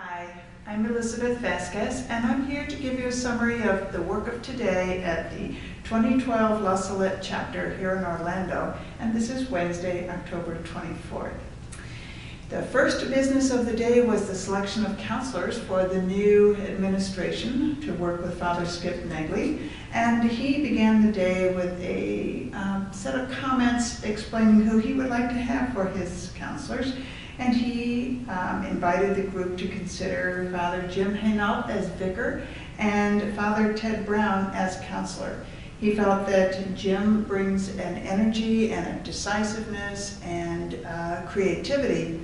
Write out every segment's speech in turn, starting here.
Hi, I'm Elizabeth Vasquez, and I'm here to give you a summary of the work of today at the 2012 La Salette Chapter here in Orlando, and this is Wednesday, October 24th. The first business of the day was the selection of counselors for the new administration to work with Father Skip Negley, and he began the day with a set of comments explaining who he would like to have for his counselors. And he invited the group to consider Father Jim Hainault as vicar and Father Ted Brown as counselor. He felt that Jim brings an energy and a decisiveness and creativity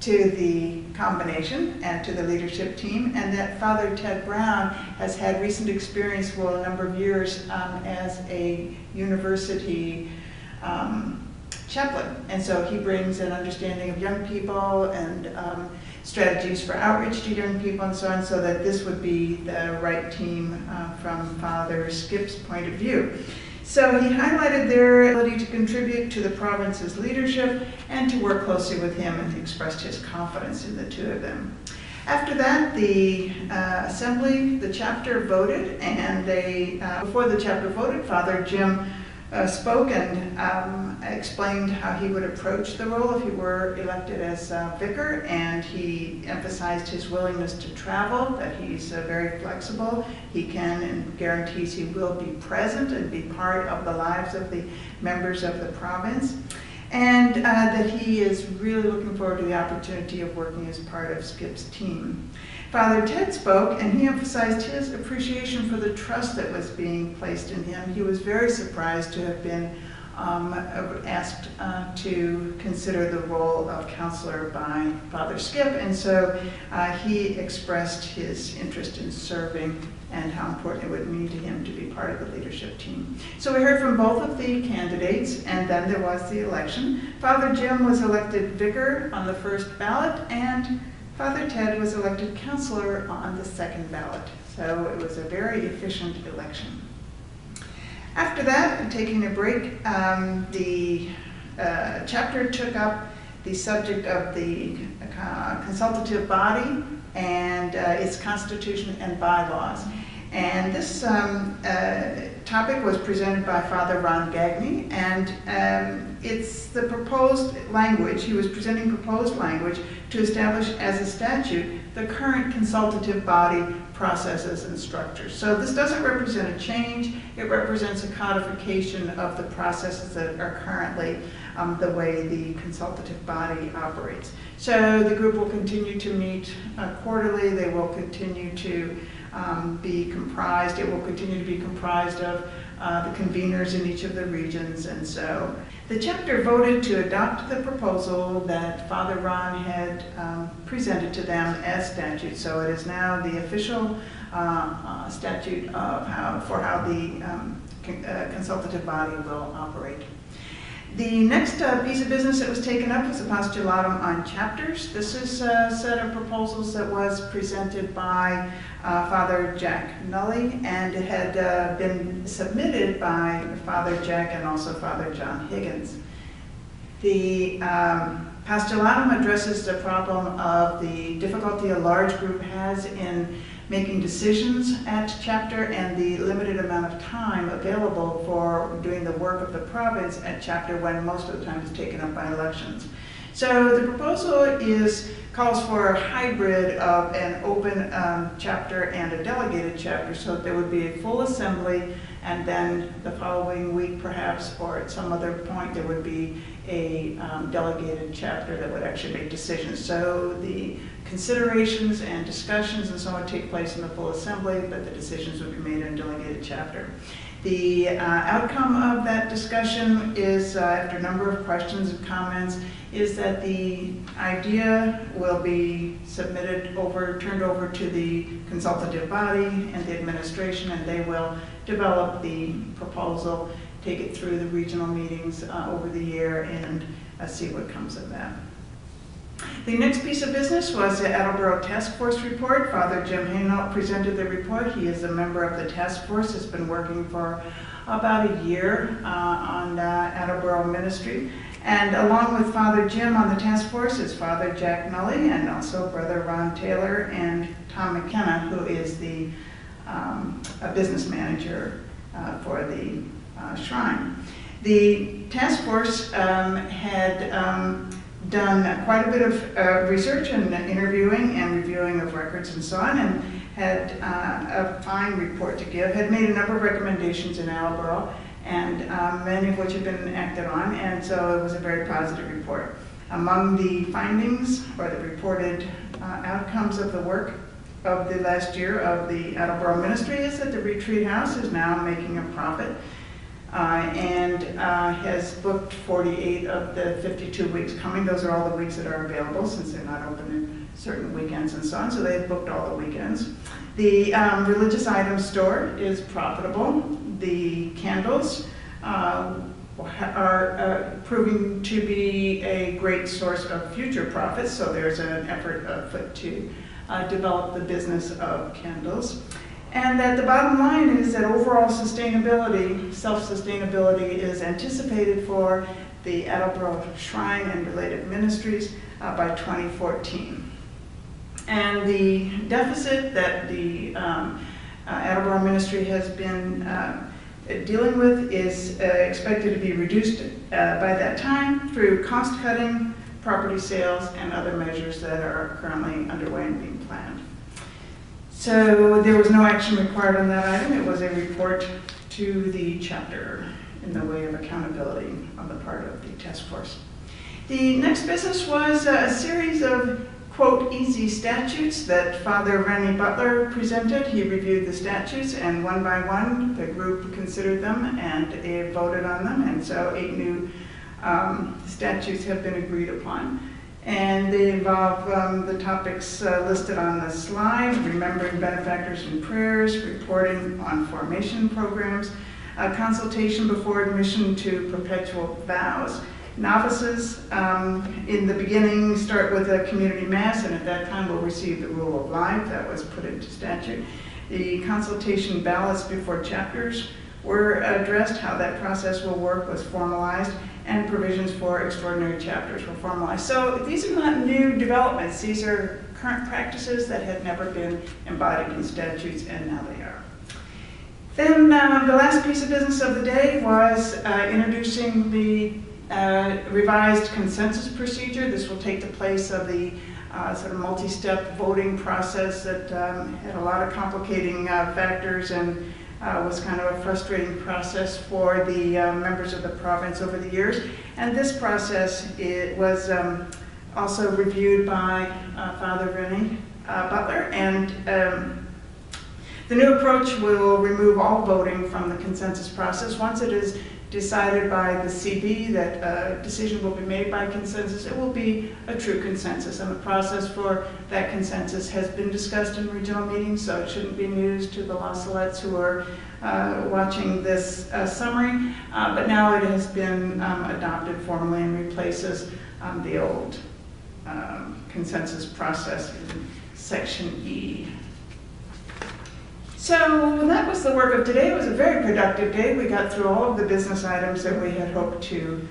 to the combination and to the leadership team, and that Father Ted Brown has had recent experience for a number of years as a university chaplain, and so he brings an understanding of young people and strategies for outreach to young people and so on, so that this would be the right team from Father Skip's point of view. So he highlighted their ability to contribute to the province's leadership and to work closely with him, and expressed his confidence in the two of them. After that, the assembly, the chapter voted, and before the chapter voted, Father Jim spoke and explained how he would approach the role if he were elected as vicar, and he emphasized his willingness to travel, that he's very flexible. He can and guarantees he will be present and be part of the lives of the members of the province, and that he is really looking forward to the opportunity of working as part of Skip's team. Father Ted spoke, and he emphasized his appreciation for the trust that was being placed in him. He was very surprised to have been asked to consider the role of counselor by Father Skip, and so he expressed his interest in serving and how important it would mean to him to be part of the leadership team. So we heard from both of the candidates, and then there was the election. Father Jim was elected vicar on the first ballot, and Father Ted was elected counselor on the second ballot. So it was a very efficient election. After that, taking a break, the chapter took up the subject of the consultative body and its constitution and bylaws. And this topic was presented by Father Ron Gagne, and it's the proposed language. He was presenting proposed language to establish as a statute the current consultative body processes and structures. So this doesn't represent a change, it represents a codification of the processes that are currently the way the consultative body operates. So the group will continue to meet quarterly. They will continue to be comprised. It will continue to be comprised of the conveners in each of the regions, and so the chapter voted to adopt the proposal that Father Ron had presented to them as statute. So it is now the official statute of how the consultative body will operate. The next piece of business that was taken up was a postulatum on chapters. This is a set of proposals that was presented by Father Jack Nully, and it had been submitted by Father Jack and also Father John Higgins. The postulatum addresses the problem of the difficulty a large group has in making decisions at chapter and the limited amount of time available for doing the work of the province at chapter when most of the time is taken up by elections. So the proposal calls for a hybrid of an open chapter and a delegated chapter, so there would be a full assembly, and then the following week perhaps, or at some other point, there would be a delegated chapter that would actually make decisions. So the considerations and discussions and so on take place in the full assembly, but the decisions would be made in a delegated chapter. The outcome of that discussion is, after a number of questions and comments, is that the idea will be turned over to the consultative body and the administration, and they will develop the proposal, take it through the regional meetings over the year, and see what comes of that. The next piece of business was the Attleboro Task Force report. Father Jim Hainault presented the report. He is a member of the task force, has been working for about a year on Attleboro ministry. And along with Father Jim on the task force is Father Jack Nully and also Brother Ron Taylor and Tom McKenna, who is the a business manager for the shrine. The task force had done quite a bit of research and interviewing and reviewing of records and so on, and had a fine report to give, had made a number of recommendations in Attleboro, and many of which have been acted on, and so it was a very positive report. Among the findings, or the reported outcomes of the work of the last year of the Attleboro ministry, is that the retreat house is now making a profit and has booked 48 of the 52 weeks coming. Those are all the weeks that are available since they're not open in certain weekends and so on, so they've booked all the weekends. The religious items store is profitable. The candles are proving to be a great source of future profits, so there's an effort afoot to develop the business of candles. And that the bottom line is that overall sustainability, self-sustainability, is anticipated for the Attleboro Shrine and related ministries by 2014. And the deficit that the Attleboro ministry has been dealing with is expected to be reduced by that time through cost cutting, property sales, and other measures that are currently underway and being planned. So there was no action required on that item. It was a report to the chapter in the way of accountability on the part of the task force. The next business was a series of, quote, easy statutes that Father Rennie Butler presented. He reviewed the statutes, and one by one the group considered them and voted on them, and so 8 new statutes have been agreed upon. And they involve the topics listed on the slide: remembering benefactors and prayers, reporting on formation programs, consultation before admission to perpetual vows. Novices in the beginning start with a community mass, and at that time will receive the rule of life. That was put into statute. The consultation ballots before chapters were addressed. How that process will work was formalized, and provisions for extraordinary chapters were formalized. So these are not new developments. These are current practices that had never been embodied in statutes, and now they are. Then the last piece of business of the day was introducing the revised consensus procedure. This will take the place of the sort of multi-step voting process that had a lot of complicating factors and was kind of a frustrating process for the members of the province over the years. And this process was also reviewed by Father Rennie Butler, and the new approach will remove all voting from the consensus process. Once it is decided by the CB that a decision will be made by consensus, it will be a true consensus. And the process for that consensus has been discussed in regional meetings, so it shouldn't be news to the La Salettes who are watching this summary. But now it has been adopted formally and replaces the old consensus process in Section E. So that was the work of today. It was a very productive day. We got through all of the business items that we had hoped to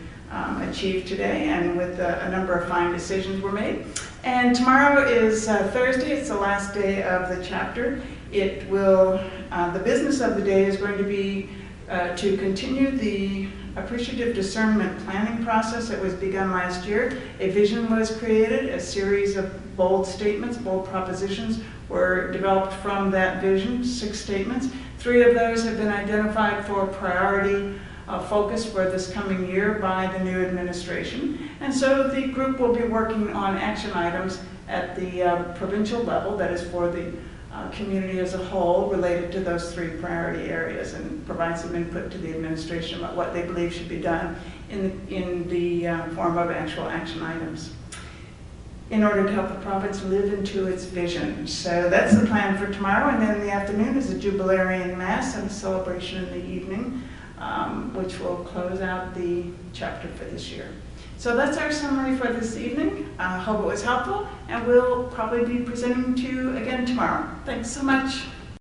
achieve today, and with a number of fine decisions were made. And tomorrow is Thursday. It's the last day of the chapter. It will, the business of the day is going to be to continue the appreciative discernment planning process that was begun last year. A vision was created, a series of bold statements, bold propositions were developed from that vision, 6 statements. 3 of those have been identified for priority focus for this coming year by the new administration. And so the group will be working on action items at the provincial level, that is for the community as a whole, related to those 3 priority areas, and provide some input to the administration about what they believe should be done in the form of actual action items in order to help the province live into its vision. So that's the plan for tomorrow, and then in the afternoon is a Jubilarian Mass and a celebration in the evening, which will close out the chapter for this year. So that's our summary for this evening. I hope it was helpful, and we'll probably be presenting to you again tomorrow. Thanks so much.